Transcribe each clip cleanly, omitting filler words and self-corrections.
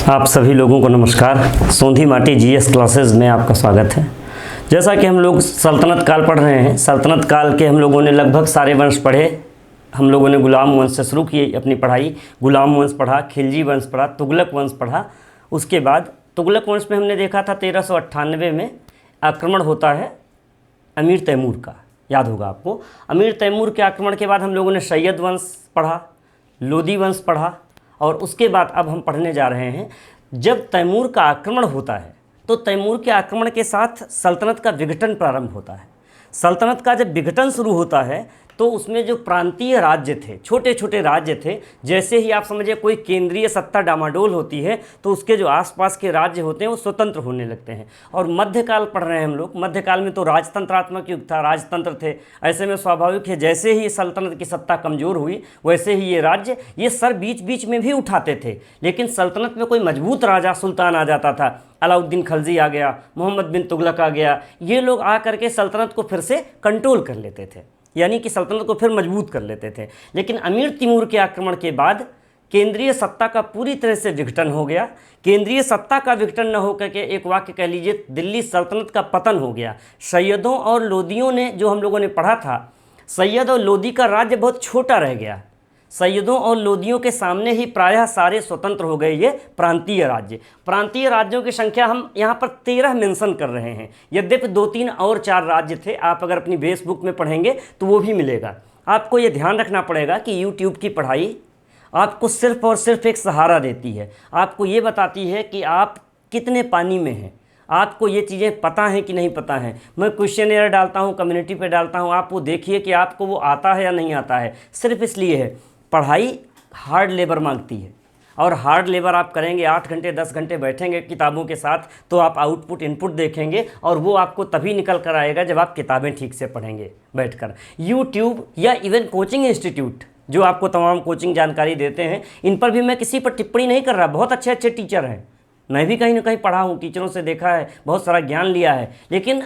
आप सभी लोगों को नमस्कार। सोंधी माटी जीएस क्लासेस में आपका स्वागत है। जैसा कि हम लोग सल्तनत काल पढ़ रहे हैं, सल्तनत काल के हम लोगों ने लगभग सारे वंश पढ़े। हम लोगों ने गुलाम वंश से शुरू की अपनी पढ़ाई। गुलाम वंश पढ़ा, खिलजी वंश पढ़ा, तुगलक वंश पढ़ा। उसके बाद तुगलक वंश में हमने देखा था 1398 में आक्रमण होता है अमीर तैमूर का, याद होगा आपको। अमीर तैमूर के आक्रमण के बाद हम लोगों ने सैयद वंश पढ़ा, लोदी वंश पढ़ा, और उसके बाद अब हम पढ़ने जा रहे हैं जब तैमूर का आक्रमण होता है तो तैमूर के आक्रमण के साथ सल्तनत का विघटन प्रारंभ होता है। सल्तनत का जब विघटन शुरू होता है तो उसमें जो प्रांतीय राज्य थे, छोटे छोटे राज्य थे, जैसे ही आप समझिए कोई केंद्रीय सत्ता डामाडोल होती है तो उसके जो आसपास के राज्य होते हैं वो स्वतंत्र होने लगते हैं। और मध्यकाल पढ़ रहे हैं हम लोग। मध्यकाल में तो राजतंत्रात्मक युग था, राजतंत्र थे। ऐसे में स्वाभाविक है जैसे ही सल्तनत की सत्ता कमज़ोर हुई वैसे ही ये राज्य ये सर बीच बीच में भी उठाते थे, लेकिन सल्तनत में कोई मजबूत राजा सुल्तान आ जाता था। अलाउद्दीन खलजी आ गया, मोहम्मद बिन तुगलक आ गया, ये लोग आ करके सल्तनत को फिर से कंट्रोल कर लेते थे, यानी कि सल्तनत को फिर मजबूत कर लेते थे। लेकिन अमीर तैमूर के आक्रमण के बाद केंद्रीय सत्ता का पूरी तरह से विघटन हो गया। केंद्रीय सत्ता का विघटन न होकर के एक वाक्य कह लीजिए दिल्ली सल्तनत का पतन हो गया। सैयदों और लोदियों ने, जो हम लोगों ने पढ़ा था, सैयद और लोदी का राज्य बहुत छोटा रह गया। सैयदों और लोदियों के सामने ही प्रायः सारे स्वतंत्र हो गए ये प्रांतीय राज्य। प्रांतीय राज्यों की संख्या हम यहाँ पर 13 मेंशन कर रहे हैं, यद्यपि 2-3 और 4 राज्य थे। आप अगर अपनी फेसबुक में पढ़ेंगे तो वो भी मिलेगा। आपको ये ध्यान रखना पड़ेगा कि यूट्यूब की पढ़ाई आपको सिर्फ और सिर्फ एक सहारा देती है। आपको ये बताती है कि आप कितने पानी में हैं, आपको ये चीज़ें पता हैं कि नहीं पता हैं। मैं क्वेश्चनेयर डालता हूँ, कम्युनिटी पे डालता हूँ, आप वो देखिए कि आपको वो आता है या नहीं आता है। सिर्फ इसलिए है, पढ़ाई हार्ड लेबर मांगती है, और हार्ड लेबर आप करेंगे, 8 घंटे 10 घंटे बैठेंगे किताबों के साथ, तो आप आउटपुट इनपुट देखेंगे, और वो आपको तभी निकल कर आएगा जब आप किताबें ठीक से पढ़ेंगे बैठकर। यूट्यूब या इवन कोचिंग इंस्टीट्यूट जो आपको तमाम कोचिंग जानकारी देते हैं, इन पर भी मैं किसी पर टिप्पणी नहीं कर रहा। बहुत अच्छे अच्छे टीचर हैं, मैं भी कहीं ना कहीं पढ़ा हूँ, टीचरों से देखा है, बहुत सारा ज्ञान लिया है, लेकिन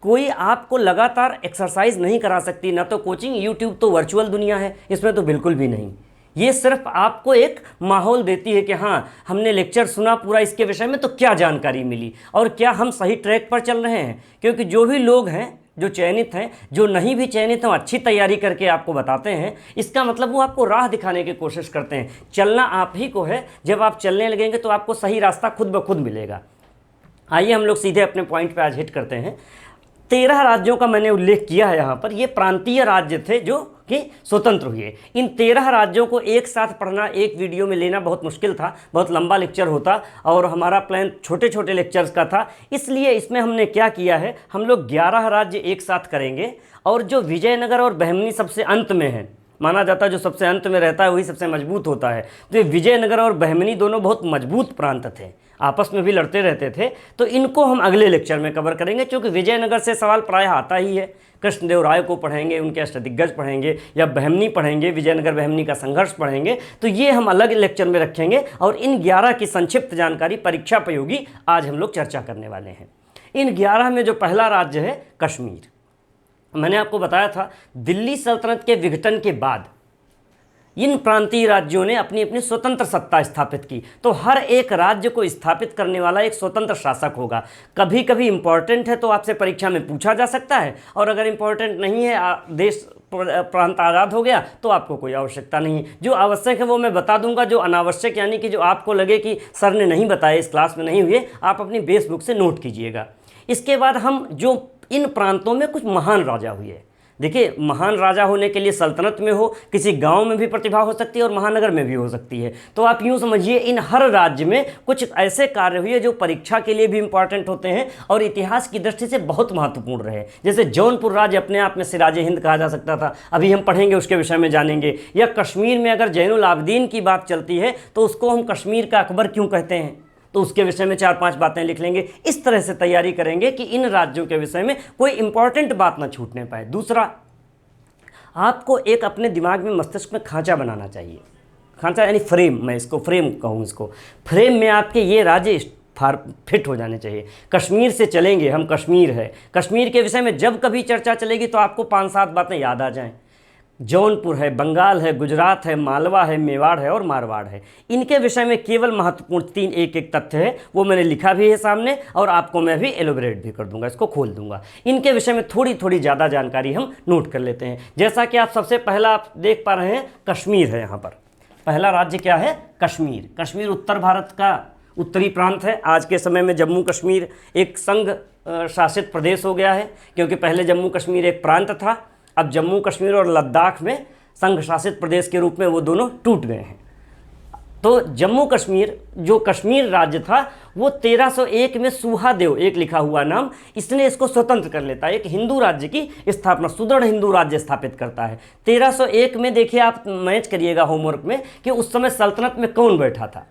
कोई आपको लगातार एक्सरसाइज नहीं करा सकती। ना तो कोचिंग, यूट्यूब तो वर्चुअल दुनिया है, इसमें तो बिल्कुल भी नहीं। ये सिर्फ आपको एक माहौल देती है कि हाँ, हमने लेक्चर सुना पूरा इसके विषय में तो क्या जानकारी मिली और क्या हम सही ट्रैक पर चल रहे हैं। क्योंकि जो भी लोग हैं जो चयनित हैं, जो नहीं भी चयनित हैं, अच्छी तैयारी करके आपको बताते हैं, इसका मतलब वो आपको राह दिखाने की कोशिश करते हैं। चलना आप ही को है, जब आप चलने लगेंगे तो आपको सही रास्ता खुद ब खुद मिलेगा। आइए हम लोग सीधे अपने पॉइंट पे आज हिट करते हैं। 13 राज्यों का मैंने उल्लेख किया है यहाँ पर। ये प्रांतीय राज्य थे जो कि स्वतंत्र हुए। इन 13 राज्यों को एक साथ पढ़ना, एक वीडियो में लेना बहुत मुश्किल था, बहुत लंबा लेक्चर होता, और हमारा प्लान छोटे छोटे लेक्चर्स का था। इसलिए इसमें हमने क्या किया है, हम लोग 11 राज्य एक साथ करेंगे, और जो विजयनगर और बहमनी सबसे अंत में है, माना जाता है जो सबसे अंत में रहता है वही सबसे मजबूत होता है। तो विजयनगर और बहमनी दोनों बहुत मजबूत प्रांत थे, आपस में भी लड़ते रहते थे, तो इनको हम अगले लेक्चर में कवर करेंगे। क्योंकि विजयनगर से सवाल प्रायः आता ही है। कृष्णदेव राय को पढ़ेंगे, उनके अष्टदिग्गज पढ़ेंगे, या बहमनी पढ़ेंगे, विजयनगर बहमनी का संघर्ष पढ़ेंगे, तो ये हम अलग लेक्चर में रखेंगे। और इन 11 की संक्षिप्त जानकारी परीक्षा उपयोगी आज हम लोग चर्चा करने वाले हैं। इन 11 में जो पहला राज्य है कश्मीर। मैंने आपको बताया था दिल्ली सल्तनत के विघटन के बाद इन प्रांतीय राज्यों ने अपनी अपनी स्वतंत्र सत्ता स्थापित की। तो हर एक राज्य को स्थापित करने वाला एक स्वतंत्र शासक होगा। कभी कभी इंपॉर्टेंट है तो आपसे परीक्षा में पूछा जा सकता है, और अगर इंपॉर्टेंट नहीं है, देश प्रांत आज़ाद हो गया, तो आपको कोई आवश्यकता नहीं। जो आवश्यक है वो मैं बता दूंगा, जो अनावश्यक यानी कि जो आपको लगे कि सर ने नहीं बताया, इस क्लास में नहीं हुए, आप अपनी फेसबुक से नोट कीजिएगा। इसके बाद हम जो इन प्रांतों में कुछ महान राजा हुए। देखिए, महान राजा होने के लिए सल्तनत में हो, किसी गांव में भी प्रतिभा हो सकती है और महानगर में भी हो सकती है। तो आप यूँ समझिए इन हर राज्य में कुछ ऐसे कार्य हुए जो परीक्षा के लिए भी इंपॉर्टेंट होते हैं और इतिहास की दृष्टि से बहुत महत्वपूर्ण रहे। जैसे जौनपुर राज्य अपने आप में सिराज हिंद कहा जा सकता था, अभी हम पढ़ेंगे, उसके विषय में जानेंगे। या कश्मीर में अगर जैनुल आबदीन की बात चलती है तो उसको हम कश्मीर का अकबर क्यों कहते हैं, तो उसके विषय में 4-5 बातें लिख लेंगे। इस तरह से तैयारी करेंगे कि इन राज्यों के विषय में कोई इंपॉर्टेंट बात ना छूटने पाए। दूसरा, आपको एक अपने दिमाग में, मस्तिष्क में खांचा बनाना चाहिए। खांचा यानी फ्रेम, मैं इसको फ्रेम कहूँ। इसको फ्रेम में आपके ये राज्य फिट हो जाने चाहिए। कश्मीर से चलेंगे हम, कश्मीर है, कश्मीर के विषय में जब कभी चर्चा चलेगी तो आपको 5-7 बातें याद आ जाएं। जौनपुर है, बंगाल है, गुजरात है, मालवा है, मेवाड़ है और मारवाड़ है। इनके विषय में केवल महत्वपूर्ण 3 एक एक तथ्य है, वो मैंने लिखा भी है सामने और आपको मैं भी एलोबरेट भी कर दूंगा, इसको खोल दूंगा। इनके विषय में थोड़ी थोड़ी ज़्यादा जानकारी हम नोट कर लेते हैं। जैसा कि आप सबसे पहला आप देख पा रहे हैं, कश्मीर है। यहाँ पर पहला राज्य क्या है? कश्मीर। कश्मीर उत्तर भारत का उत्तरी प्रांत है। आज के समय में जम्मू कश्मीर एक संघ शासित प्रदेश हो गया है, क्योंकि पहले जम्मू कश्मीर एक प्रांत था। अब जम्मू कश्मीर और लद्दाख में संघ शासित प्रदेश के रूप में वो दोनों टूट गए हैं। तो जम्मू कश्मीर जो कश्मीर राज्य था वो 1301 में सुहादेव, एक लिखा हुआ नाम, इसने इसको स्वतंत्र कर लेता है, एक हिंदू राज्य की स्थापना, सुदृढ़ हिंदू राज्य स्थापित करता है 1301 में। देखिए आप मैच करिएगा होमवर्क में कि उस समय सल्तनत में कौन बैठा था,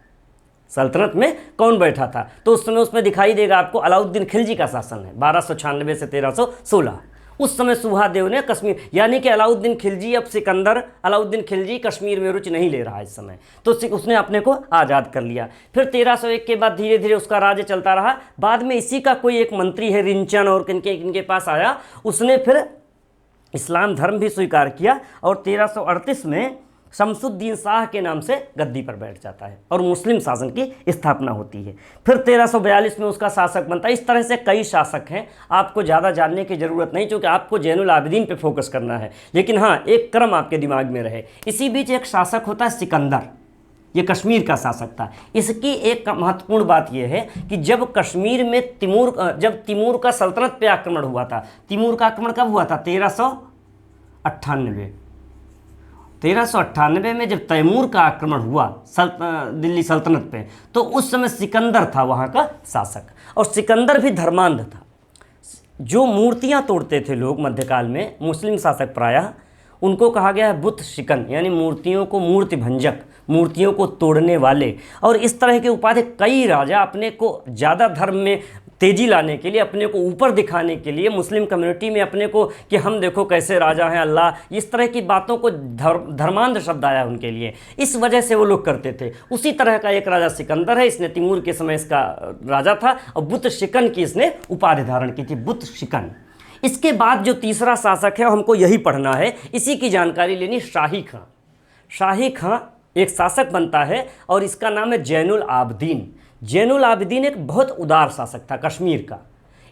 सल्तनत में कौन बैठा था। तो उस समय उसमें दिखाई देगा आपको अलाउद्दीन खिलजी का शासन है 1296 से 1316। उस समय सुहादेव ने कश्मीर, यानी कि अलाउद्दीन खिलजी, अब सिकंदर अलाउद्दीन खिलजी कश्मीर में रुचि नहीं ले रहा इस समय, तो उसने अपने को आज़ाद कर लिया। फिर 1301 के बाद धीरे धीरे उसका राज्य चलता रहा। बाद में इसी का कोई एक मंत्री है रिंचन और इनके पास आया, उसने फिर इस्लाम धर्म भी स्वीकार किया और 1338 में शमसुद्दीन शाह के नाम से गद्दी पर बैठ जाता है और मुस्लिम शासन की स्थापना होती है। फिर 1342 में उसका शासक बनता है। इस तरह से कई शासक हैं, आपको ज़्यादा जानने की ज़रूरत नहीं, क्योंकि आपको जैनुल आबिदीन पे फोकस करना है। लेकिन हाँ, एक क्रम आपके दिमाग में रहे। इसी बीच एक शासक होता है सिकंदर, ये कश्मीर का शासक था। इसकी एक महत्वपूर्ण बात यह है कि जब कश्मीर में जब तिमूर का सल्तनत पे आक्रमण हुआ था, तिमूर का आक्रमण कब हुआ था? 1398 में जब तैमूर का आक्रमण हुआ दिल्ली सल्तनत पे, तो उस समय सिकंदर था वहाँ का शासक, और सिकंदर भी धर्मांध था। जो मूर्तियाँ तोड़ते थे लोग मध्यकाल में, मुस्लिम शासक प्रायः, उनको कहा गया है बुत शिकन, यानी मूर्तियों को मूर्ति भंजक, मूर्तियों को तोड़ने वाले। और इस तरह के उपाधि कई राजा अपने को ज़्यादा धर्म में तेजी लाने के लिए, अपने को ऊपर दिखाने के लिए, मुस्लिम कम्युनिटी में अपने को कि हम देखो कैसे राजा हैं, अल्लाह, इस तरह की बातों को धर्मांध शब्द आया उनके लिए, इस वजह से वो लोग करते थे। उसी तरह का एक राजा सिकंदर है, इसने तिमूर के समय इसका राजा था और बुत शिकन की इसने उपाधि धारण की थी, बुत शिकन। इसके बाद जो तीसरा शासक है हमको यही पढ़ना है, इसी की जानकारी लेनी। शाही खां। शाही खां एक शासक बनता है और इसका नाम है जैनुल आबिदीन। जैनुल आबिदीन एक बहुत उदार शासक था कश्मीर का,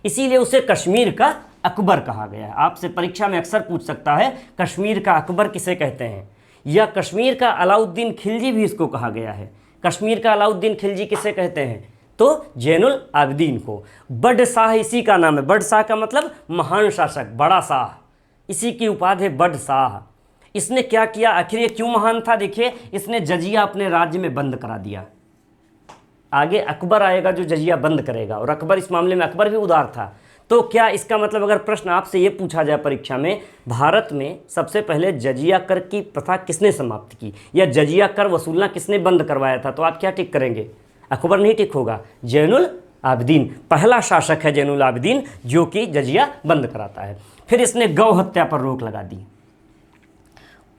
इसीलिए उसे कश्मीर का अकबर कहा गया है। आपसे परीक्षा में अक्सर पूछ सकता है कश्मीर का अकबर किसे कहते हैं, या कश्मीर का अलाउद्दीन खिलजी भी इसको कहा गया है। कश्मीर का अलाउद्दीन खिलजी किसे कहते हैं? तो जैनुल आबिदीन को। बड़ शाह इसी का नाम है, बड़ शाह का मतलब महान शासक, बड़ा शाह, इसी की उपाधि है बड़ शाह। इसने क्या किया, आखिर ये क्यों महान था? देखिए, इसने जजिया अपने राज्य में बंद करा दिया। आगे अकबर आएगा जो जजिया बंद करेगा, और अकबर इस मामले में अकबर भी उदार था। तो क्या इसका मतलब, अगर प्रश्न आपसे ये पूछा जाए परीक्षा में, भारत में सबसे पहले जजिया कर की प्रथा किसने समाप्त की, या जजिया कर वसूलना किसने बंद करवाया था, तो आप क्या टिक करेंगे? अकबर नहीं टिक होगा, जैनुल आबिदीन पहला शासक है, जैनुल आबिदीन, जो कि जजिया बंद कराता है। फिर इसने गौ हत्या पर रोक लगा दी।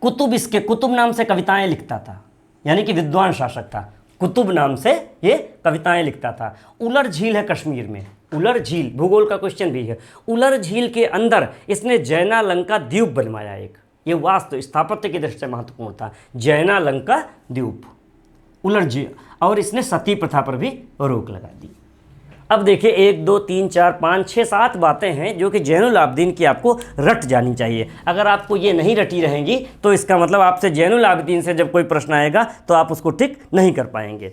कुतुब, इसके कुतुब नाम से कविताएं लिखता था, यानी कि विद्वान शासक था, कुतुब नाम से ये कविताएं लिखता था। उलर झील है कश्मीर में, उलर झील, भूगोल का क्वेश्चन भी है। उलर झील के अंदर इसने जैनालंका द्वीप बनवाया एक, ये वास्तु स्थापत्य की दृष्टि से महत्वपूर्ण था, जैनालंका द्वीप, उलर झील। और इसने सती प्रथा पर भी रोक लगा दी। अब देखिए 1 2 3 4 5 6 7 बातें हैं जो कि जैनुल आबिदीन की आपको रट जानी चाहिए। अगर आपको ये नहीं रटी रहेंगी तो इसका मतलब आपसे जैनुल आबिदीन से जब कोई प्रश्न आएगा तो आप उसको टिक नहीं कर पाएंगे।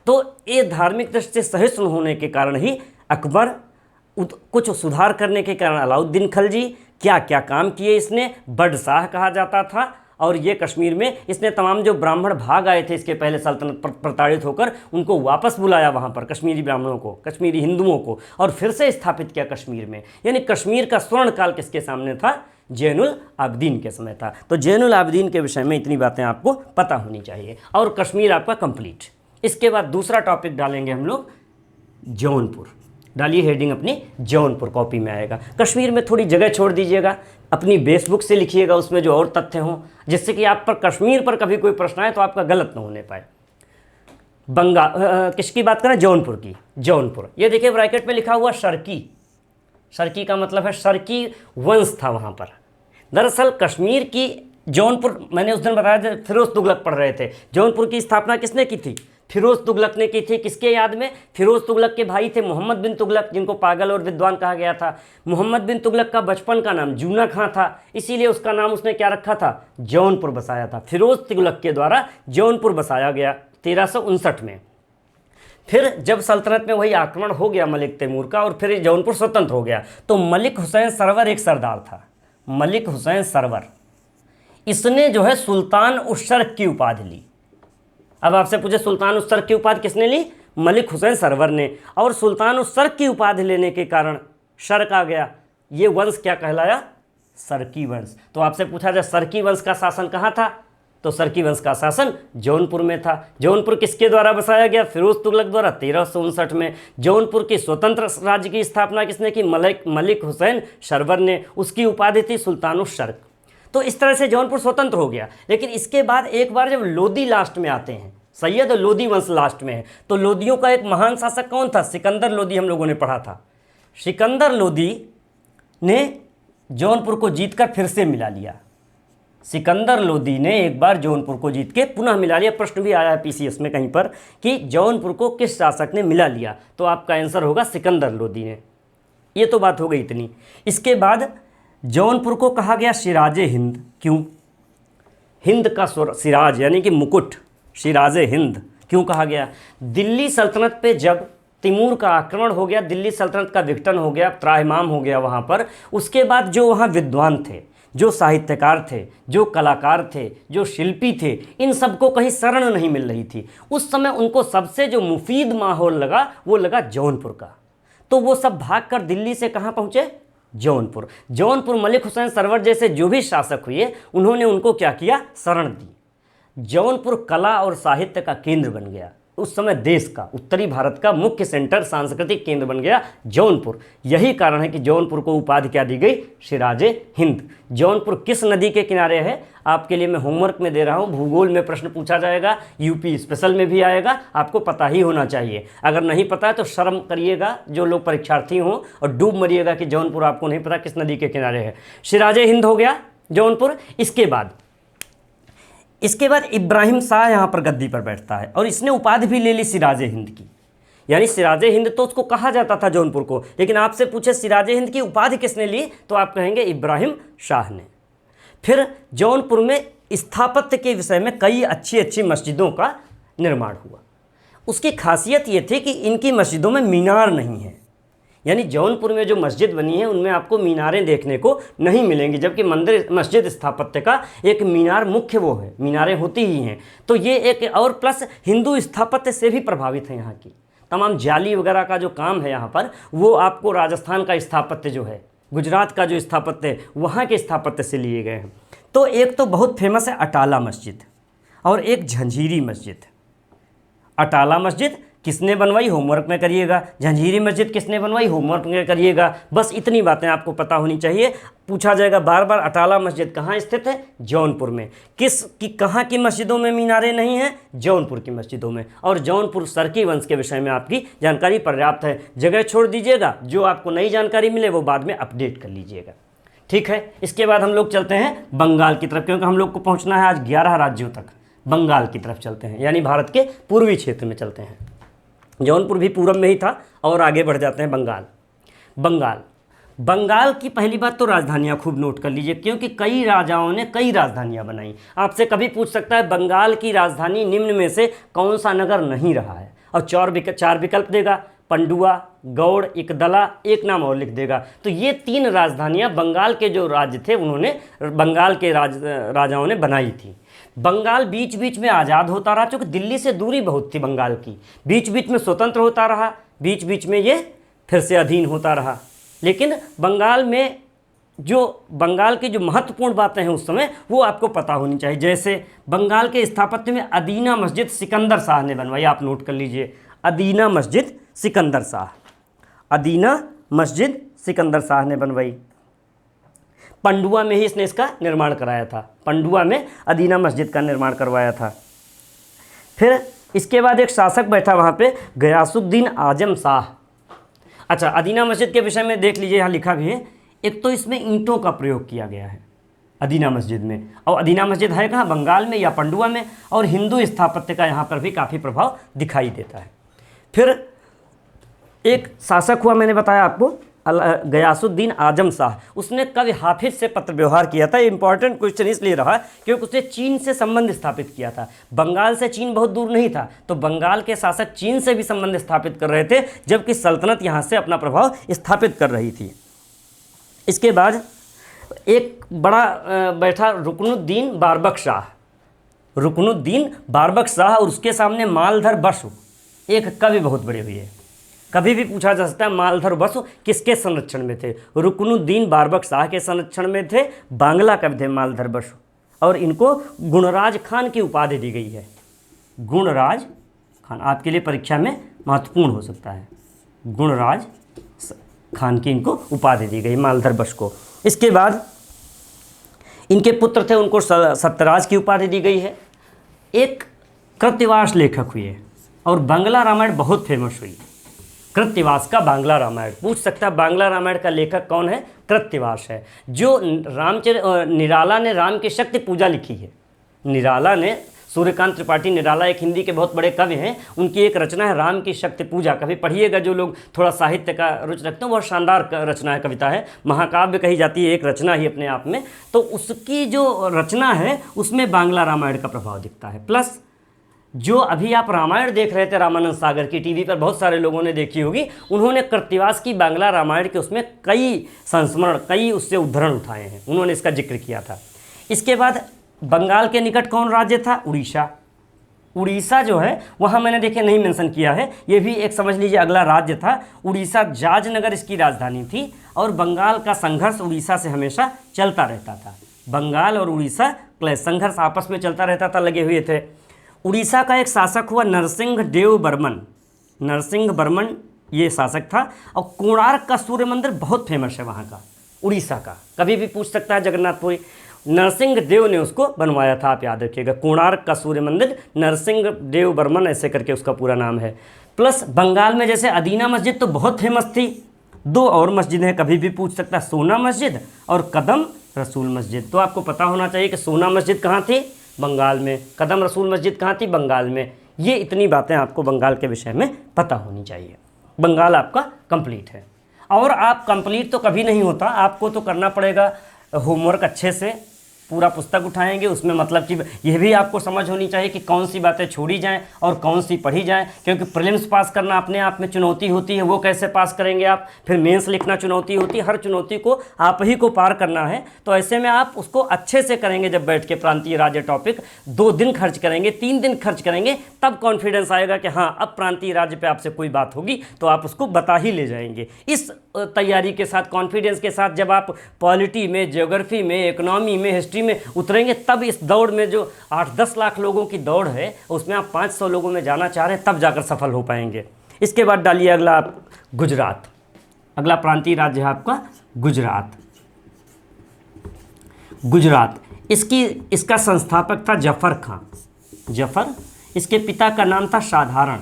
तो ये धार्मिक दृष्टि से सहिष्णु होने के कारण ही अकबर, कुछ सुधार करने के कारण अलाउद्दीन खिलजी, क्या क्या काम किए इसने, बड़ शाह कहा जाता था। और ये कश्मीर में इसने तमाम जो ब्राह्मण भाग आए थे इसके पहले सल्तनत प्रताड़ित होकर, उनको वापस बुलाया वहाँ पर, कश्मीरी ब्राह्मणों को, कश्मीरी हिंदुओं को, और फिर से स्थापित किया कश्मीर में। यानी कश्मीर का स्वर्ण काल किसके सामने था? जैनुल आबिदीन के समय था। तो जैनुल आबिदीन के विषय में इतनी बातें आपको पता होनी चाहिए, और कश्मीर आपका कंप्लीट। इसके बाद दूसरा टॉपिक डालेंगे हम लोग जौनपुर। डालिए हेडिंग अपनी, जौनपुर कॉपी में आएगा। कश्मीर में थोड़ी जगह छोड़ दीजिएगा, अपनी बेस बुक से लिखिएगा, उसमें जो और तथ्य हों, जिससे कि आप पर कश्मीर पर कभी कोई प्रश्न आए तो आपका गलत ना होने पाए। किसकी बात करें? जौनपुर की। जौनपुर, ये देखिए ब्रैकेट में लिखा हुआ शर्की। शर्की का मतलब है शर्की वंश था वहाँ पर। दरअसल कश्मीर की जौनपुर, मैंने उस दिन बताया था, फिरोज तुगलक पढ़ रहे थे। जौनपुर की स्थापना किसने की थी? फिरोज तुगलक ने की थी। किसके याद में? फिरोज तुगलक के भाई थे मोहम्मद बिन तुगलक, जिनको पागल और विद्वान कहा गया था। मोहम्मद बिन तुगलक का बचपन का नाम जूना खां था, इसीलिए उसका नाम उसने क्या रखा था? जौनपुर बसाया था। फिरोज तुगलक के द्वारा जौनपुर बसाया गया 1359 में। फिर जब सल्तनत में वही आक्रमण हो गया मलिक तैमूर का और फिर जौनपुर स्वतंत्र हो गया, तो मलिक हुसैन सरवर एक सरदार था। मलिक हुसैन सरवर, इसने जो है सुल्तान उस शर्क की उपाधि ली। अब आपसे पूछे सुल्तान उस शर्क की उपाधि किसने ली? मलिक हुसैन सरवर ने। और सुल्तान उस शर्क की उपाधि लेने के कारण शर्क आ गया, ये वंश क्या कहलाया? सरकी वंश। तो आपसे पूछा जाए सरकी वंश का शासन कहाँ था? तो सरकी वंश का शासन जौनपुर में था। जौनपुर किसके द्वारा बसाया गया? फिरोज तुगलक द्वारा 1359 में। जौनपुर की स्वतंत्र राज्य की स्थापना किसने की? मलिक हुसैन सरवर ने। उसकी उपाधि थी सुल्तान उस शर्क। तो इस तरह से जौनपुर स्वतंत्र हो गया। लेकिन इसके बाद एक बार जब लोदी लास्ट में आते हैं, सैयद लोदी वंश लास्ट में है, तो लोदियों का एक महान शासक कौन था? सिकंदर लोदी, हम लोगों ने पढ़ा था। सिकंदर लोदी ने जौनपुर को जीतकर फिर से मिला लिया। सिकंदर लोदी ने एक बार जौनपुर को जीत के पुनः मिला लिया। प्रश्न भी आया है पीसीएस में कहीं पर कि जौनपुर को किस शासक ने मिला लिया, तो आपका आंसर होगा सिकंदर लोदी ने। ये तो बात हो गई इतनी। इसके बाद जौनपुर को कहा गया सिराजे हिंद। क्यों? हिंद का सिराज यानी कि मुकुट, सिराजे हिंद क्यों कहा गया? दिल्ली सल्तनत पे जब तैमूर का आक्रमण हो गया, दिल्ली सल्तनत का विघटन हो गया, त्राहिमाम हो गया वहाँ पर, उसके बाद जो वहाँ विद्वान थे, जो साहित्यकार थे, जो कलाकार थे, जो शिल्पी थे, इन सबको कहीं शरण नहीं मिल रही थी। उस समय उनको सबसे जो मुफीद माहौल लगा वो लगा जौनपुर का। तो वो सब भागकर दिल्ली से कहाँ पहुँचे? जौनपुर। जौनपुर मलिक हुसैन सरवर जैसे जो भी शासक हुए, उन्होंने उनको क्या किया? शरण दी। जौनपुर कला और साहित्य का केंद्र बन गया। उस समय देश का, उत्तरी भारत का मुख्य सेंटर, सांस्कृतिक केंद्र बन गया जौनपुर। यही कारण है कि जौनपुर को उपाधि क्या दी गई? सिराजे हिंद। जौनपुर किस नदी के किनारे है? आपके लिए मैं होमवर्क में दे रहा हूँ, भूगोल में प्रश्न पूछा जाएगा, यूपी स्पेशल में भी आएगा, आपको पता ही होना चाहिए। अगर नहीं पता है तो शर्म करिएगा जो लोग परीक्षार्थी हों और डूब मरिएगा कि जौनपुर आपको नहीं पता किस नदी के किनारे है। सिराजे हिंद हो गया जौनपुर। इसके बाद इब्राहिम शाह यहाँ पर गद्दी पर बैठता है और इसने उपाधि भी ले ली सिराजे हिंद की। यानी सिराजे हिंद तो उसको कहा जाता था जौनपुर को, लेकिन आपसे पूछे सिराजे हिंद की उपाधि किसने ली, तो आप कहेंगे इब्राहिम शाह ने। फिर जौनपुर में स्थापत्य के विषय में कई अच्छी अच्छी मस्जिदों का निर्माण हुआ। उसकी खासियत ये थी कि इनकी मस्जिदों में मीनार नहीं है। यानी जौनपुर में जो मस्जिद बनी है उनमें आपको मीनारें देखने को नहीं मिलेंगी, जबकि मस्जिद स्थापत्य का एक मीनार मुख्य वो है, मीनारें होती ही हैं। तो ये एक और प्लस हिंदू स्थापत्य से भी प्रभावित है। यहाँ की तमाम जाली वगैरह का जो काम है यहाँ पर, वो आपको राजस्थान का स्थापत्य जो है, गुजरात का जो स्थापत्य है, वहाँ के स्थापत्य से लिए गए हैं। तो एक तो बहुत फेमस है अटाला मस्जिद और एक झंझीरी मस्जिद। अटाला मस्जिद किसने बनवाई? होमवर्क में करिएगा। झंझीरी मस्जिद किसने बनवाई? होमवर्क में करिएगा। बस इतनी बातें आपको पता होनी चाहिए। पूछा जाएगा बार बार अटाला मस्जिद कहाँ स्थित है? जौनपुर में। कहाँ की मस्जिदों में मीनारें नहीं हैं? जौनपुर की मस्जिदों में। और जौनपुर सरकी वंश के विषय में आपकी जानकारी पर्याप्त है। जगह छोड़ दीजिएगा, जो आपको नई जानकारी मिले वो बाद में अपडेट कर लीजिएगा। ठीक है, इसके बाद हम लोग चलते हैं बंगाल की तरफ, क्योंकि हम लोग को पहुँचना है आज 11 राज्यों तक। बंगाल की तरफ चलते हैं, यानी भारत के पूर्वी क्षेत्र में चलते हैं। जौनपुर भी पूरब में ही था और आगे बढ़ जाते हैं बंगाल की पहली बात तो राजधानियाँ खूब नोट कर लीजिए, क्योंकि कई राजाओं ने कई राजधानियाँ बनाई। आपसे कभी पूछ सकता है बंगाल की राजधानी निम्न में से कौन सा नगर नहीं रहा है, और चार विकल्प देगा, पंडुआ, गौड़, इकदला, एक नाम और लिख देगा। तो ये 3 राजधानियाँ बंगाल के जो राज्य थे उन्होंने, बंगाल के राजाओं ने बनाई थी। बंगाल बीच बीच में आज़ाद होता रहा, चूँकि दिल्ली से दूरी बहुत थी बंगाल की। बीच बीच में स्वतंत्र होता रहा, बीच बीच में ये फिर से अधीन होता रहा। लेकिन बंगाल की जो महत्वपूर्ण बातें हैं उस समय, वो आपको पता होनी चाहिए। जैसे बंगाल के स्थापत्य में अदीना मस्जिद सिकंदर शाह ने बनवाई, आप नोट कर लीजिए। अदीना मस्जिद सिकंदर शाह ने बनवाई। पंडुआ में ही इसने इसका निर्माण कराया था, पंडुआ में अदीना मस्जिद का निर्माण करवाया था। फिर इसके बाद एक शासक बैठा वहाँ पे, गयासुद्दीन आजम शाह। अच्छा, अदीना मस्जिद के विषय में देख लीजिए, यहाँ लिखा भी है। एक तो इसमें ईंटों का प्रयोग किया गया है, अदीना मस्जिद में। और अदीना मस्जिद है कहाँ, बंगाल में या पंडुआ में। और हिंदू स्थापत्य का यहाँ पर भी काफ़ी प्रभाव दिखाई देता है। फिर एक शासक हुआ, मैंने बताया आपको, गयासुद्दीन आजम शाह। उसने कवि हाफिज से पत्र व्यवहार किया था। इंपॉर्टेंट क्वेश्चन इसलिए रहा क्योंकि उसने चीन से संबंध स्थापित किया था। बंगाल से चीन बहुत दूर नहीं था, तो बंगाल के शासक चीन से भी संबंध स्थापित कर रहे थे, जबकि सल्तनत यहाँ से अपना प्रभाव स्थापित कर रही थी। इसके बाद एक बड़ा बैठा रुकनुद्दीन बारबक शाह। रुकनुद्दीन बारबक शाह और उसके सामने मालधर बसु, एक कवि बहुत बड़े हुए। कभी भी पूछा जा सकता है मालधर बसु किसके संरक्षण में थे? रुकनुद्दीन बारबक शाह के संरक्षण में थे। बांग्ला कवि थे मालधर बसु, और इनको गुणराज खान की उपाधि दी गई है। गुणराज खान आपके लिए परीक्षा में महत्वपूर्ण हो सकता है। गुणराज खान की इनको उपाधि दी गई मालधर बसु को। इसके बाद इनके पुत्र थे, उनको सत्यराज की उपाधि दी गई है। एक कृत्यवास लेखक हुए और बांग्ला रामायण बहुत फेमस हुई। कृत्यवास का बांग्ला रामायण पूछ सकता है, बांग्ला रामायण का लेखक कौन है? कृत्यवास है। जो निराला ने राम की शक्ति पूजा लिखी है। निराला ने, सूर्यकांत त्रिपाठी निराला एक हिंदी के बहुत बड़े कवि हैं, उनकी एक रचना है राम की शक्ति पूजा। कभी पढ़िएगा, जो लोग थोड़ा साहित्य का रुचि रखते हैं, बहुत शानदार रचना है, कविता है, महाकाव्य कही जाती है, एक रचना ही अपने आप में। तो उसकी जो रचना है उसमें बांग्ला रामायण का प्रभाव दिखता है। प्लस जो अभी आप रामायण देख रहे थे रामानंद सागर की, टीवी पर बहुत सारे लोगों ने देखी होगी, उन्होंने कृत्तिवास की बांग्ला रामायण के उसमें कई संस्मरण, कई उससे उद्धरण उठाए हैं, उन्होंने इसका जिक्र किया था। इसके बाद बंगाल के निकट कौन राज्य था? उड़ीसा। उड़ीसा जो है वहाँ मैंने देखे नहीं मेंशन किया है, ये भी एक समझ लीजिए अगला राज्य था। उड़ीसा, जाजनगर इसकी राजधानी थी। और बंगाल का संघर्ष उड़ीसा से हमेशा चलता रहता था। बंगाल और उड़ीसा क्लेश, संघर्ष आपस में चलता रहता था, लगे हुए थे। उड़ीसा का एक शासक हुआ नरसिंह देव बर्मन। नरसिंह बर्मन ये शासक था। और कोणार्क का सूर्य मंदिर बहुत फेमस है वहाँ का, उड़ीसा का, कभी भी पूछ सकता है जगन्नाथपुरी। नरसिंह देव ने उसको बनवाया था, आप याद रखिएगा। कोणार्क का सूर्य मंदिर नरसिंह देव बर्मन ऐसे करके उसका पूरा नाम है। प्लस बंगाल में जैसे अदीना मस्जिद तो बहुत फेमस थी, दो और मस्जिदें कभी भी पूछ सकता है, सोना मस्जिद और कदम रसूल मस्जिद। तो आपको पता होना चाहिए कि सोना मस्जिद कहाँ थी? बंगाल में। कदम रसूल मस्जिद कहाँ थी? बंगाल में। ये इतनी बातें आपको बंगाल के विषय में पता होनी चाहिए। बंगाल आपका कंप्लीट है। और आप कंप्लीट तो कभी नहीं होता, आपको तो करना पड़ेगा होमवर्क अच्छे से। पूरा पुस्तक उठाएंगे, उसमें मतलब कि यह भी आपको समझ होनी चाहिए कि कौन सी बातें छोड़ी जाएं और कौन सी पढ़ी जाएं, क्योंकि प्रीलिम्स पास करना अपने आप में चुनौती होती है, वो कैसे पास करेंगे आप। फिर मेंस लिखना चुनौती होती है, हर चुनौती को आप ही को पार करना है। तो ऐसे में आप उसको अच्छे से करेंगे। जब बैठ के प्रांतीय राज्य टॉपिक 2 दिन खर्च करेंगे, 3 दिन खर्च करेंगे, तब कॉन्फिडेंस आएगा कि हाँ अब प्रांतीय राज्य पर आपसे कोई बात होगी तो आप उसको बता ही ले जाएंगे। इस तैयारी के साथ, कॉन्फिडेंस के साथ जब आप पॉलिटी में, ज्योग्राफी में, इकोनॉमी में, हिस्ट्री में उतरेंगे, तब इस दौड़ में जो 8-10 लाख लोगों की दौड़ है उसमें आप 500 लोगों में जाना चाह रहे हैं, तब जाकर सफल हो पाएंगे। इसके बाद डालिए अगला आप गुजरात। अगला प्रांतीय राज्य है आपका गुजरात। गुजरात इसका संस्थापक था जफर खां। जफर, इसके पिता का नाम था साधारण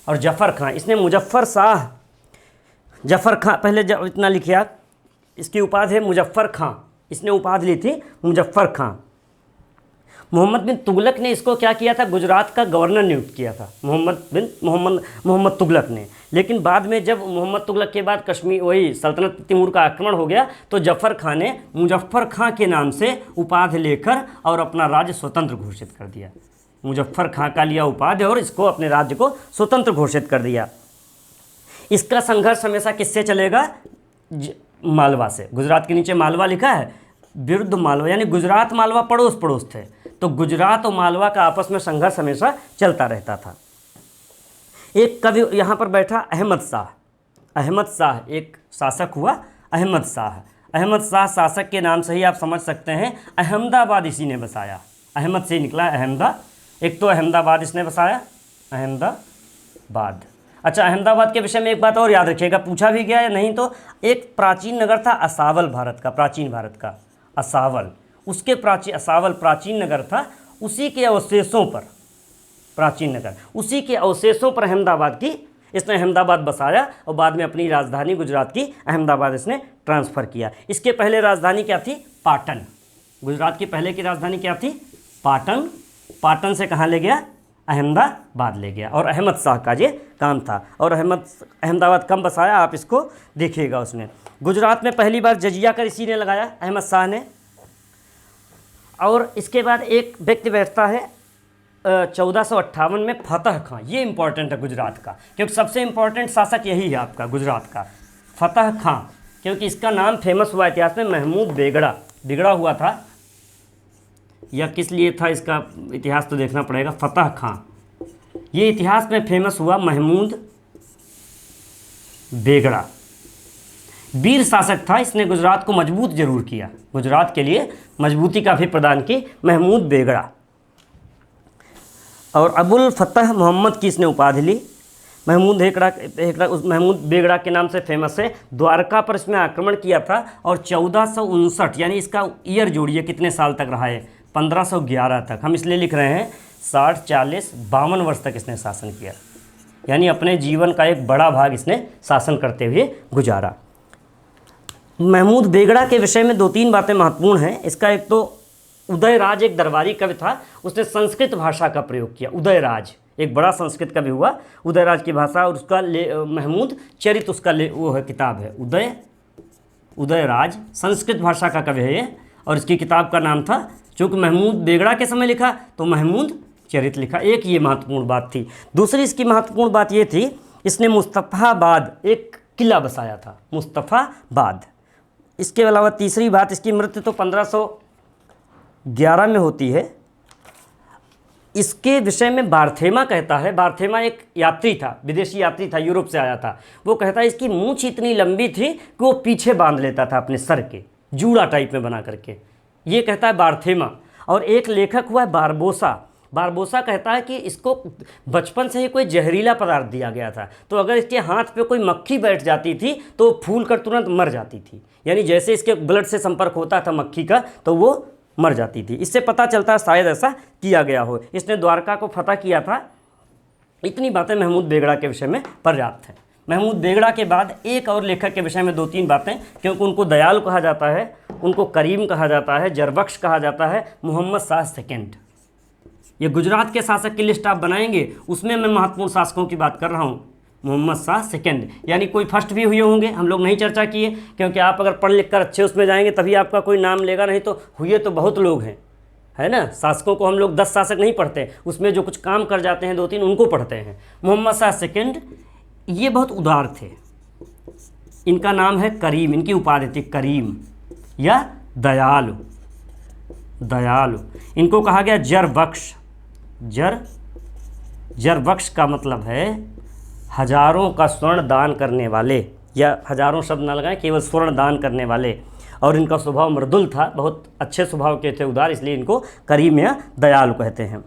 और जफर खां। इसने मुजफ्फर शाह, जफर खां, पहले इतना लिखिए आप, इसकी उपाधि है मुजफ्फर खां। इसने उपाधि ली थी मुजफ्फर खां। मोहम्मद बिन तुगलक ने इसको क्या किया था? गुजरात का गवर्नर नियुक्त किया था मोहम्मद तुगलक ने। लेकिन बाद में जब मोहम्मद तुगलक के बाद कश्मीर, वही सल्तनत तिमूर का आक्रमण हो गया, तो जफर खां ने मुजफ्फर खां के नाम से उपाधि लेकर और अपना राज्य स्वतंत्र घोषित कर दिया। मुजफ्फर खां का लिया उपाधि और इसको, अपने राज्य को स्वतंत्र घोषित कर दिया। इसका संघर्ष हमेशा किससे चलेगा? मालवा से। गुजरात के नीचे मालवा लिखा है, विरुद्ध मालवा, यानी गुजरात मालवा पड़ोस पड़ोस थे, तो गुजरात और मालवा का आपस में संघर्ष हमेशा चलता रहता था। एक कवि यहाँ पर बैठा, अहमद शाह। अहमद शाह एक शासक हुआ, अहमद शाह। अहमद शाह शासक के नाम से ही आप समझ सकते हैं, अहमदाबाद इसी ने बसाया। अहमद से निकला अहमदा, एक तो अहमदाबाद इसने बसाया, अहमदाबाद। अच्छा, अहमदाबाद के विषय में एक बात और याद रखिएगा, पूछा भी गया या नहीं तो, एक प्राचीन नगर था असावल, भारत का, प्राचीन भारत का असावल, उसके असावल प्राचीन नगर था, उसी के अवशेषों पर, प्राचीन नगर, उसी के अवशेषों पर अहमदाबाद की, इसने अहमदाबाद बसाया और बाद में अपनी राजधानी गुजरात की अहमदाबाद इसने ट्रांसफ़र किया। इसके पहले राजधानी क्या थी? पाटन। गुजरात की पहले की राजधानी क्या थी? पाटन। पाटन से कहाँ ले गया? अहमदाबाद ले गया। और अहमद शाह का ये काम था। और अहमदाबाद कम बसाया, आप इसको देखिएगा। उसने गुजरात में पहली बार जजिया कर इसी ने लगाया, अहमद शाह ने। और इसके बाद एक व्यक्ति बैठता है 1458 में फतह खां। ये इंपॉर्टेंट है गुजरात का, क्योंकि सबसे इंपॉर्टेंट शासक यही है आपका गुजरात का, फतह खां। क्योंकि इसका नाम फेमस हुआ इतिहास में, महमूद बेगड़ा। बिगड़ा हुआ था या किस लिए था, इसका इतिहास तो देखना पड़ेगा। फतह खां ये इतिहास में फेमस हुआ, महमूद बेगड़ा। वीर शासक था, इसने गुजरात को मजबूत जरूर किया, गुजरात के लिए मजबूती का भी प्रदान की, महमूद बेगड़ा। और अबुल फतह मोहम्मद की इसने उपाधि ली। महमूद बेगड़ा के नाम से फेमस है। द्वारका पर इसने आक्रमण किया था और 1459, यानी इसका ईयर जोड़िए कितने साल तक रहा है, 1511 तक। हम इसलिए लिख रहे हैं 60, 40, 52 वर्ष तक इसने शासन किया, यानी अपने जीवन का एक बड़ा भाग इसने शासन करते हुए गुजारा। महमूद बेगड़ा के विषय में 2-3 बातें महत्वपूर्ण हैं। इसका एक तो उदयराज एक दरबारी कवि था, उसने संस्कृत भाषा का प्रयोग किया। उदयराज एक बड़ा संस्कृत कवि हुआ, उदयराज की भाषा, और उसका महमूद चरित उसका वो है, किताब है उदयराज, संस्कृत भाषा का कवि है ये। और इसकी किताब का नाम था, चूँकि महमूद बेगड़ा के समय लिखा तो महमूद चरित लिखा। एक ये महत्वपूर्ण बात थी। दूसरी इसकी महत्वपूर्ण बात ये थी, इसने मुस्तफ़ाबाद एक किला बसाया था, मुस्तफ़ाबाद। इसके अलावा तीसरी बात, इसकी मृत्यु तो 1511 में होती है। इसके विषय में बार्थेमा कहता है, बार्थेमा एक यात्री था, विदेशी यात्री था, यूरोप से आया था। वो कहता है इसकी मूंछ इतनी लंबी थी कि वो पीछे बांध लेता था अपने सर के, जूड़ा टाइप में बना करके। ये कहता है बार्थेमा। और एक लेखक हुआ है बारबोसा। बारबोसा कहता है कि इसको बचपन से ही कोई जहरीला पदार्थ दिया गया था, तो अगर इसके हाथ पे कोई मक्खी बैठ जाती थी तो फूल कर तुरंत मर जाती थी। यानी जैसे इसके ब्लड से संपर्क होता था मक्खी का तो वो मर जाती थी। इससे पता चलता है शायद ऐसा किया गया हो। इसने द्वारका को फतह किया था। इतनी बातें महमूद बेगड़ा के विषय में पर्याप्त हैं। महमूद बेगड़ा के बाद एक और लेखक के विषय में 2-3 बातें, क्योंकि उनको दयालु कहा जाता है, उनको करीम कहा जाता है, जरबख्श कहा जाता है, मोहम्मद शाह सेकंड। ये गुजरात के शासक की लिस्ट आप बनाएंगे, उसमें मैं महत्वपूर्ण शासकों की बात कर रहा हूँ। मोहम्मद शाह सेकंड, यानी कोई फर्स्ट भी हुए होंगे, हम लोग नहीं चर्चा किए, क्योंकि आप अगर पढ़ लिख कर अच्छे उसमें जाएंगे तभी आपका कोई नाम लेगा, नहीं तो हुए तो बहुत लोग हैं, है ना। शासकों को हम लोग 10 शासक नहीं पढ़ते, उसमें जो कुछ काम कर जाते हैं 2-3 उनको पढ़ते हैं। मोहम्मद शाह सेकंड ये बहुत उदार थे। इनका नाम है करीम, इनकी उपाधि थी करीम या दयालु। दयालु इनको कहा गया जरबख्श। जरबख्श का मतलब है हजारों का स्वर्ण दान करने वाले, या हजारों शब्द ना लगाएं, केवल स्वर्ण दान करने वाले। और इनका स्वभाव मृदुल था, बहुत अच्छे स्वभाव के थे, उदार, इसलिए इनको करीम या दयालु कहते हैं।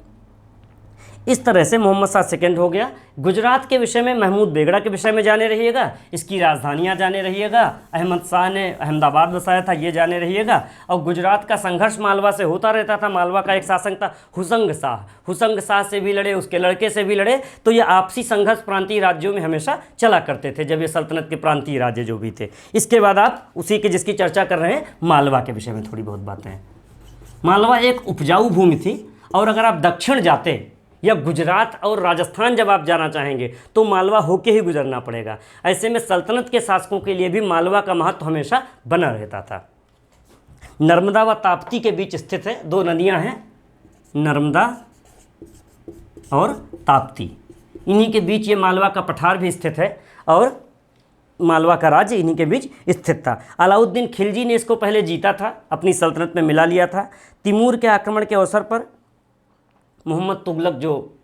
इस तरह से मोहम्मद शाह सेकंड हो गया। गुजरात के विषय में महमूद बेगड़ा के विषय में जाने रहिएगा, इसकी राजधानियाँ जाने रहिएगा। अहमद शाह ने अहमदाबाद बसाया था, ये जाने रहिएगा। और गुजरात का संघर्ष मालवा से होता रहता था। मालवा का एक शासक था हुसंग शाह, हुसंग शाह से भी लड़े, उसके लड़के से भी लड़े। तो ये आपसी संघर्ष प्रांतीय राज्यों में हमेशा चला करते थे, जब ये सल्तनत के प्रांतीय राज्य जो भी थे। इसके बाद आप उसी के जिसकी चर्चा कर रहे हैं, मालवा के विषय में थोड़ी बहुत बातें हैं। मालवा एक उपजाऊ भूमि थी, और अगर आप दक्षिण जाते या गुजरात और राजस्थान जब आप जाना चाहेंगे तो मालवा होके ही गुजरना पड़ेगा। ऐसे में सल्तनत के शासकों के लिए भी मालवा का महत्व हमेशा बना रहता था। नर्मदा व ताप्ती के बीच स्थित है, 2 नदियां हैं, नर्मदा और ताप्ती। इन्हीं के बीच ये मालवा का पठार भी स्थित है, और मालवा का राज्य इन्हीं के बीच स्थित था। अलाउद्दीन खिलजी ने इसको पहले जीता था, अपनी सल्तनत में मिला लिया था। तिमूर के आक्रमण के अवसर पर मोहम्मद तुगलक, जो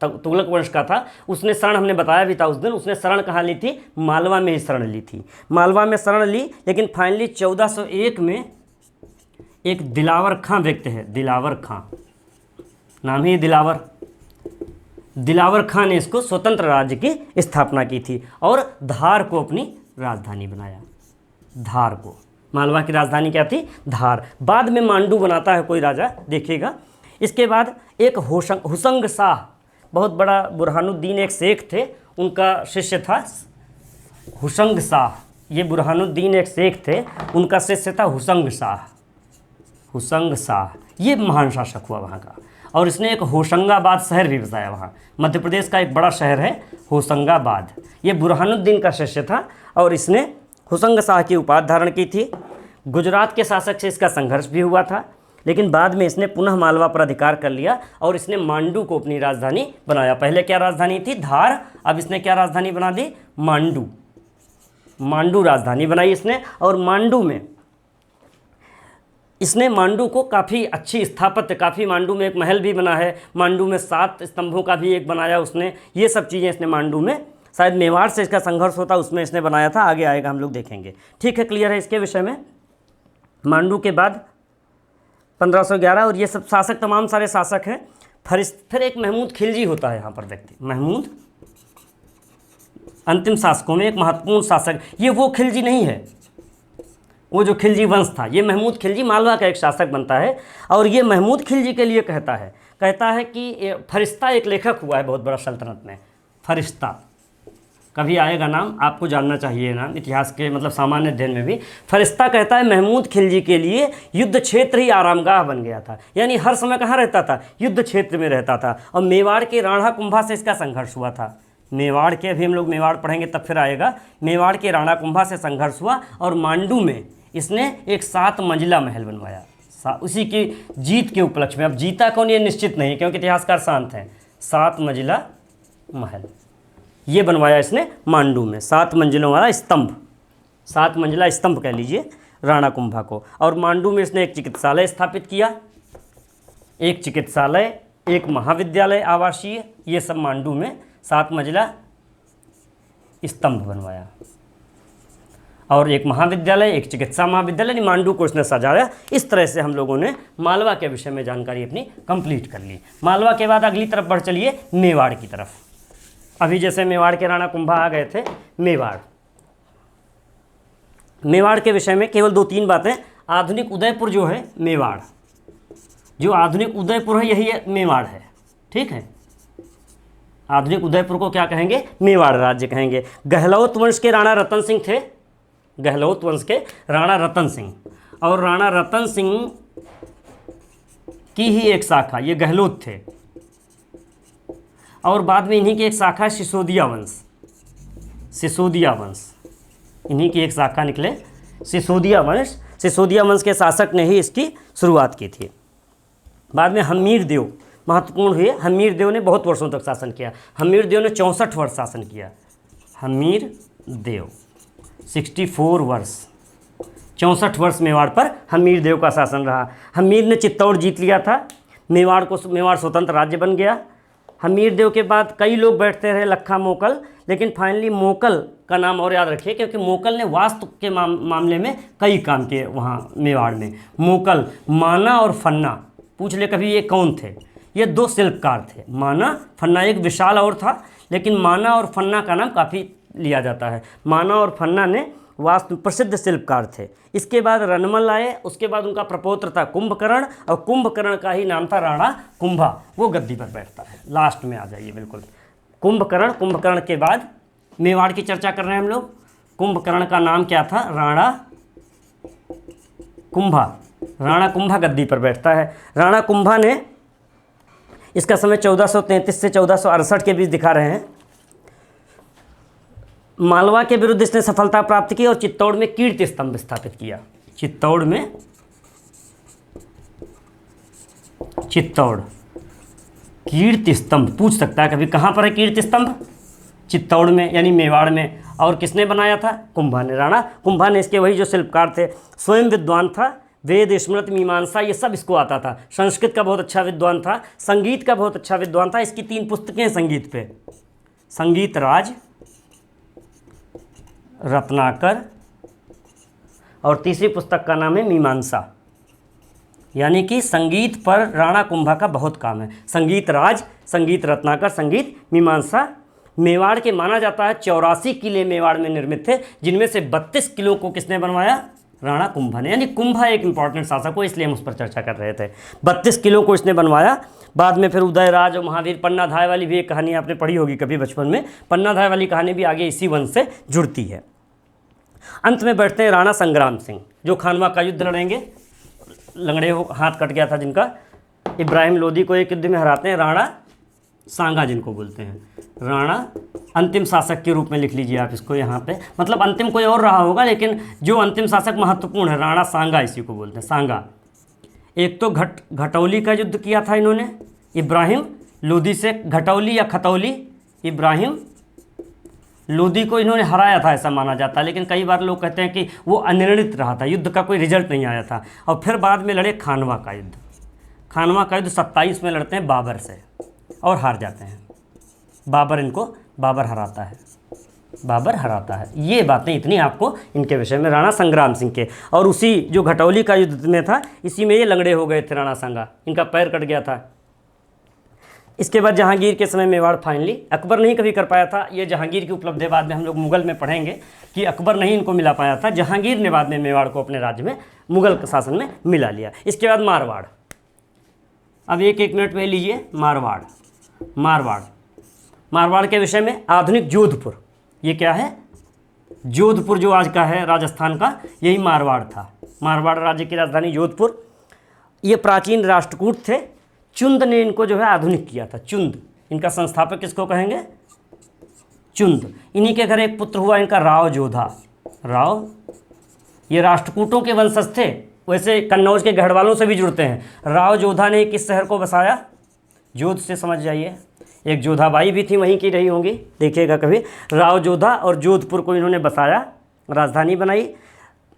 तुगलक वंश का था, उसने शरण, हमने बताया भी था उस दिन, उसने शरण कहाँ ली थी? मालवा में ही शरण ली थी। मालवा में शरण ली, लेकिन फाइनली 1401 में एक दिलावर खां व्यक्ति है, दिलावर खां, नाम ही दिलावर। दिलावर खां ने इसको स्वतंत्र राज्य की स्थापना की थी और धार को अपनी राजधानी बनाया। धार को, मालवा की राजधानी क्या थी? धार। बाद में मांडू बनाता है कोई राजा, देखिएगा। इसके बाद एक हुसंग शाह, बहुत बड़ा बुरहानुद्दीन एक शेख थे, उनका शिष्य था हुसंग शाह। ये बुरहानुद्दीन एक शेख थे, उनका शिष्य था हुसंग शाह। हुसंग शाह, ये महान शासक हुआ वहाँ का। और इसने एक होशंगाबाद शहर भी बसाया वहाँ, मध्य प्रदेश का एक बड़ा शहर है होशंगाबाद। ये बुरहानुद्दीन का शिष्य था और इसने हुसंग शाह की उपाधि धारण की थी। गुजरात के शासक से इसका संघर्ष भी हुआ था, लेकिन बाद में इसने पुनः मालवा पर अधिकार कर लिया और इसने मांडू को अपनी राजधानी बनाया। पहले क्या राजधानी थी? धार, अब इसने क्या राजधानी बना दी? मांडू। मांडू राजधानी बनाई इसने। और मांडू में इसने मांडू को काफ़ी अच्छी स्थापत्य, काफ़ी मांडू में एक महल भी बना है, मांडू में 7 स्तंभों का भी एक बनाया उसने। ये सब चीज़ें इसने मांडू में, शायद मेवाड़ से इसका संघर्ष होता उसमें इसने बनाया था, आगे आएगा हम लोग देखेंगे। ठीक है, क्लियर है इसके विषय में। मांडू के बाद 1511 और ये सब शासक, तमाम सारे शासक हैं। फिर एक महमूद खिलजी होता है यहाँ पर व्यक्ति, महमूद अंतिम शासकों में एक महत्वपूर्ण शासक। ये वो खिलजी नहीं है, वो जो खिलजी वंश था, ये महमूद खिलजी मालवा का एक शासक बनता है। और ये महमूद खिलजी के लिए कहता है कि फरिश्ता एक लेखक हुआ है बहुत बड़ा सल्तनत में, फरिश्ता, कभी आएगा नाम, आपको जानना चाहिए नाम इतिहास के, मतलब सामान्य अध्ययन में भी। फरिश्ता कहता है महमूद खिलजी के लिए युद्ध क्षेत्र ही आरामगाह बन गया था, यानी हर समय कहाँ रहता था? युद्ध क्षेत्र में रहता था। और मेवाड़ के राणा कुंभा से इसका संघर्ष हुआ था। मेवाड़ के, अभी हम लोग मेवाड़ पढ़ेंगे तब फिर आएगा। मेवाड़ के राणा कुंभा से संघर्ष हुआ और मांडू में इसने एक 7 मंजिला महल बनवाया उसी की जीत के उपलक्ष्य में। अब जीता कौन ये निश्चित नहीं, क्योंकि इतिहासकार शांत हैं। 7 मंजिला महल ये बनवाया इसने मांडू में, 7 मंजिलों वाला स्तंभ, 7 मंजिला स्तंभ कह लीजिए राणा कुंभा को। और मांडू में इसने एक चिकित्सालय स्थापित किया, एक चिकित्सालय, एक महाविद्यालय आवासीय, ये सब मांडू में 7 मंजिला स्तंभ बनवाया। और एक महाविद्यालय, एक चिकित्सा महाविद्यालय, मांडू को इसने सजाया। इस तरह से हम लोगों ने मालवा के विषय में जानकारी अपनी कंप्लीट कर ली। मालवा के बाद अगली तरफ बढ़ चलिए, मेवाड़ की तरफ। अभी जैसे मेवाड़ के राणा कुंभा आ गए थे, मेवाड़ के विषय में केवल 2-3 बातें। आधुनिक उदयपुर जो है मेवाड़, जो आधुनिक उदयपुर है यही है मेवाड़ है, ठीक है। आधुनिक उदयपुर को क्या कहेंगे? मेवाड़ राज्य कहेंगे। गहलोत वंश के राणा रतन सिंह थे, गहलोत वंश के राणा रतन सिंह, और राणा रतन सिंह की ही एक शाखा ये गहलोत थे। और बाद में इन्हीं की एक शाखा सिसोदिया वंश, सिसोदिया वंश, इन्हीं की एक शाखा निकले सिसोदिया वंश। सिसोदिया वंश के शासक ने ही इसकी शुरुआत की थी। बाद में हमीर देव महत्वपूर्ण हुए। हमीर देव ने बहुत वर्षों तक शासन किया। हमीर देव ने 64 वर्ष शासन किया। हमीर देव 64 वर्ष, 64 वर्ष मेवाड़ पर हमीर देव का शासन रहा। हमीर ने चित्तौड़ जीत लिया था, मेवाड़ स्वतंत्र राज्य बन गया। हमीर देव के बाद कई लोग बैठते रहे, लखा मोकल, लेकिन फाइनली मोकल का नाम और याद रखिए, क्योंकि मोकल ने वास्तु के मामले में कई काम किए वहाँ मेवाड़ में। मोकल, माना और फन्ना, पूछ ले कभी ये कौन थे? ये 2 शिल्पकार थे, माना फन्ना। एक विशाल और था, लेकिन माना और फन्ना का नाम काफ़ी लिया जाता है। माना और फन्ना ने वास्तु प्रसिद्ध शिल्पकार थे। इसके बाद रनमल आए, उसके बाद उनका प्रपौत्र था कुंभकर्ण, और कुंभकर्ण का ही नाम था राणा कुंभा, वो गद्दी पर बैठता है। लास्ट में आ जाइए बिल्कुल, कुंभकर्ण के बाद मेवाड़ की चर्चा कर रहे हैं हम लोग। कुंभकर्ण का नाम क्या था? राणा कुंभा। राणा कुंभा गद्दी पर बैठता है। राणा कुंभा ने, इसका समय 1433 से 1468 के बीच दिखा रहे हैं। मालवा के विरुद्ध इसने सफलता प्राप्त की और चित्तौड़ में कीर्ति स्तंभ स्थापित किया। चित्तौड़ कीर्ति स्तंभ पूछ सकता है कभी, कहाँ पर है कीर्ति स्तंभ? चित्तौड़ में, यानी मेवाड़ में। और किसने बनाया था? कुंभा ने। राणा कुंभा ने। इसके वही जो शिल्पकार थे, स्वयं विद्वान था, वेद, स्मृति, मीमांसा ये सब इसको आता था। संस्कृत का बहुत अच्छा विद्वान था, संगीत का बहुत अच्छा विद्वान था। इसकी 3 पुस्तकें संगीत पे, संगीत राज, रत्नाकर, और तीसरी पुस्तक का नाम है मीमांसा। यानी कि संगीत पर राणा कुंभा का बहुत काम है। संगीत राज, संगीत रत्नाकर, संगीत मीमांसा। मेवाड़ के माना जाता है 84 किले मेवाड़ में निर्मित थे, जिनमें से 32 किलों को किसने बनवाया? राणा कुंभा ने। यानी कुंभा एक इंपॉर्टेंट शासक हो, इसलिए हम उस पर चर्चा कर रहे थे। 32 किलों को इसने बनवाया। बाद में फिर उदयराज और महावीर, पन्नाधाय वाली भी एक कहानी आपने पढ़ी होगी कभी बचपन में। पन्नाधाय वाली कहानी भी आगे इसी वंश से जुड़ती है। अंत में बैठते हैं राणा संग्राम सिंह, जो खानवा का युद्ध लड़ेंगे। लंगड़े हो हाथ कट गया था जिनका, इब्राहिम लोदी को एक युद्ध में हराते हैं, राणा सांगा जिनको बोलते हैं, राणा अंतिम शासक के रूप में लिख लीजिए आप इसको यहाँ पे, मतलब अंतिम कोई और रहा होगा लेकिन जो अंतिम शासक महत्वपूर्ण है राणा सांगा इसी को बोलते हैं, सांगा। एक तो घटौली का युद्ध किया था इन्होंने इब्राहिम लोदी से, घटौली या खतौली, इब्राहिम लोदी को इन्होंने हराया था ऐसा माना जाता है, लेकिन कई बार लोग कहते हैं कि वो अनिर्णित रहा था, युद्ध का कोई रिजल्ट नहीं आया था। और फिर बाद में लड़े खानवा का युद्ध, खानवा का युद्ध 27 में लड़ते हैं बाबर से और हार जाते हैं। बाबर हराता है, बाबर हराता है। ये बातें इतनी आपको इनके विषय में, राणा संग्राम सिंह के। और उसी जो घटौली का युद्ध में था इसी में ये लंगड़े हो गए थे राणा सांगा, इनका पैर कट गया था। इसके बाद जहांगीर के समय मेवाड़ फाइनली, अकबर नहीं कभी कर पाया था, ये जहांगीर की उपलब्धि बाद में हम लोग मुगल में पढ़ेंगे कि अकबर नहीं इनको मिला पाया था, जहांगीर ने बाद में मेवाड़ को अपने राज्य में मुगल शासन में मिला लिया। इसके बाद मारवाड़, अब एक मिनट में लीजिए मारवाड़ के विषय में आधुनिक जोधपुर, ये क्या है, जोधपुर जो आज का है राजस्थान का, यही मारवाड़ था। मारवाड़ राज्य की राजधानी जोधपुर। ये प्राचीन राष्ट्रकूट थे, चुंद ने इनको जो है आधुनिक किया था। चुंद, इनका संस्थापक किसको कहेंगे, चुंद। इन्हीं के घर एक पुत्र हुआ इनका राव जोधा, राव, ये राष्ट्रकूटों के वंशज थे, वैसे कन्नौज के गढ़वालों से भी जुड़ते हैं। राव जोधा ने किस शहर को बसाया, जोध से समझ जाइए, एक जोधाबाई भी थी वहीं की रही होंगी, देखिएगा कभी। राव जोधा और जोधपुर को इन्होंने बसाया, राजधानी बनाई।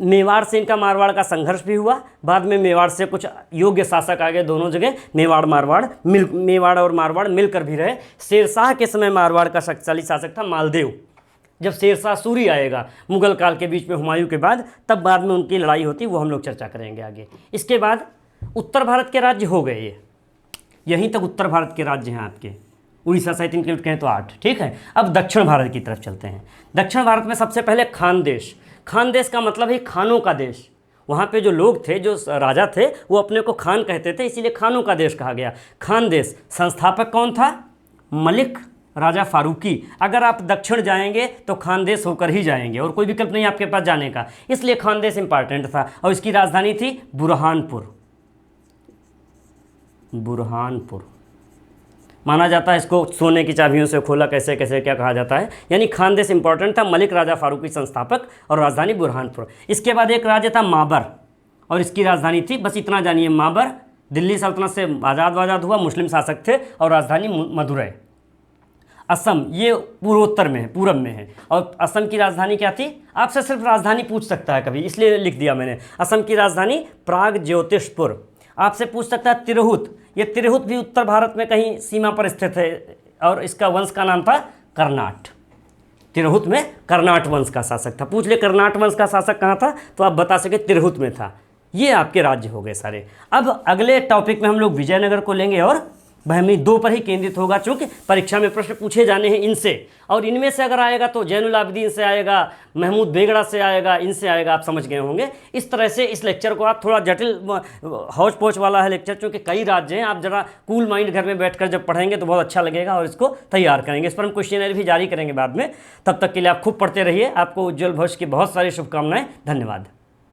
मेवाड़ से इनका मारवाड़ का संघर्ष भी हुआ, बाद में मेवाड़ से कुछ योग्य शासक आ गए, दोनों जगह मेवाड़ और मारवाड़ मिलकर भी रहे। शेरशाह के समय मारवाड़ का शक्तिशाली शासक था मालदेव। जब शेरशाह सूरी आएगा मुगल काल के बीच में हुमायूं के बाद, तब बाद में उनकी लड़ाई होती, वो हम लोग चर्चा करेंगे आगे। इसके बाद उत्तर भारत के राज्य हो गए, ये यहीं तक उत्तर भारत के राज्य हैं आपके, उड़ीसा सहित इंक्लूड करें तो 8, ठीक है। अब दक्षिण भारत की तरफ चलते हैं। दक्षिण भारत में सबसे पहले खानदेश। खानदेश का मतलब है खानों का देश। वहाँ पे जो लोग थे, जो राजा थे, वो अपने को खान कहते थे, इसीलिए खानों का देश कहा गया। खानदेश, संस्थापक कौन था, मलिक राजा फारूकी। अगर आप दक्षिण जाएंगे तो खानदेश होकर ही जाएंगे और कोई विकल्प नहीं आपके पास जाने का, इसलिए खानदेश इंपॉर्टेंट था। और इसकी राजधानी थी बुरहानपुर। माना जाता है इसको सोने की चाबियों से खोला, कैसे कैसे क्या कहा जाता है। यानी खानदेश इंपॉर्टेंट था, मलिक राजा फारूकी संस्थापक, और राजधानी बुरहानपुर। इसके बाद एक राज्य था माबर, और इसकी राजधानी थी, बस इतना जानिए, माबर। दिल्ली सल्तनत से आज़ाद हुआ, मुस्लिम शासक थे, और राजधानी मदुरै। असम, ये पूर्वोत्तर में है, पूरब में है, और असम की राजधानी क्या थी, आपसे सिर्फ राजधानी पूछ सकता है कभी, इसलिए लिख दिया मैंने। असम की राजधानी प्रागज्योतिषपुर। आपसे पूछ सकता है तिरहुत, ये तिरहुत भी उत्तर भारत में कहीं सीमा पर स्थित है, और इसका वंश का नाम था कर्नाट। तिरहुत में कर्नाट वंश का शासक था। पूछ ले कर्नाट वंश का शासक कहाँ था, तो आप बता सके तिरहुत में था। ये आपके राज्य हो गए सारे। अब अगले टॉपिक में हम लोग विजयनगर को लेंगे, और बहमी 2 पर ही केंद्रित होगा, चूँकि परीक्षा में प्रश्न पूछे जाने हैं इनसे, और इनमें से अगर आएगा तो जैनुल आबिदीन से आएगा, महमूद बेगड़ा से आएगा, इनसे आएगा, आप समझ गए होंगे। इस तरह से इस लेक्चर को आप थोड़ा जटिल हौच पौच वाला है लेक्चर, क्योंकि कई राज्य हैं। आप जरा कूल माइंड घर में बैठकर जब पढ़ेंगे तो बहुत अच्छा लगेगा, और इसको तैयार करेंगे। इस पर हम क्वेश्चनरी भी जारी करेंगे बाद में। तब तक के लिए आप खूब पढ़ते रहिए। आपको उज्जवल भविष्य की बहुत सारी शुभकामनाएं। धन्यवाद।